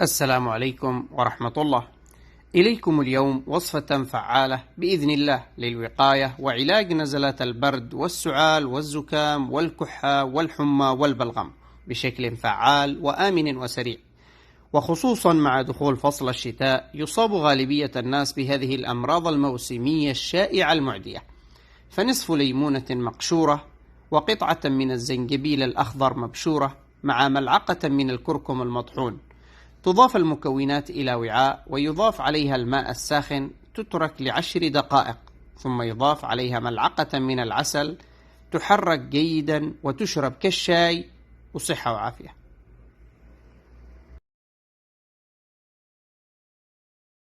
السلام عليكم ورحمة الله. إليكم اليوم وصفة فعالة بإذن الله للوقاية وعلاج نزلات البرد والسعال والزكام والكحة والحمى والبلغم بشكل فعال وآمن وسريع، وخصوصا مع دخول فصل الشتاء يصاب غالبية الناس بهذه الأمراض الموسمية الشائعة المعدية. فنصف ليمونة مقشورة وقطعة من الزنجبيل الأخضر مبشورة مع ملعقة من الكركم المطحون، تضاف المكونات إلى وعاء ويضاف عليها الماء الساخن، تترك ل10 دقائق، ثم يضاف عليها ملعقة من العسل، تحرك جيدا وتشرب كالشاي، وصحة وعافية.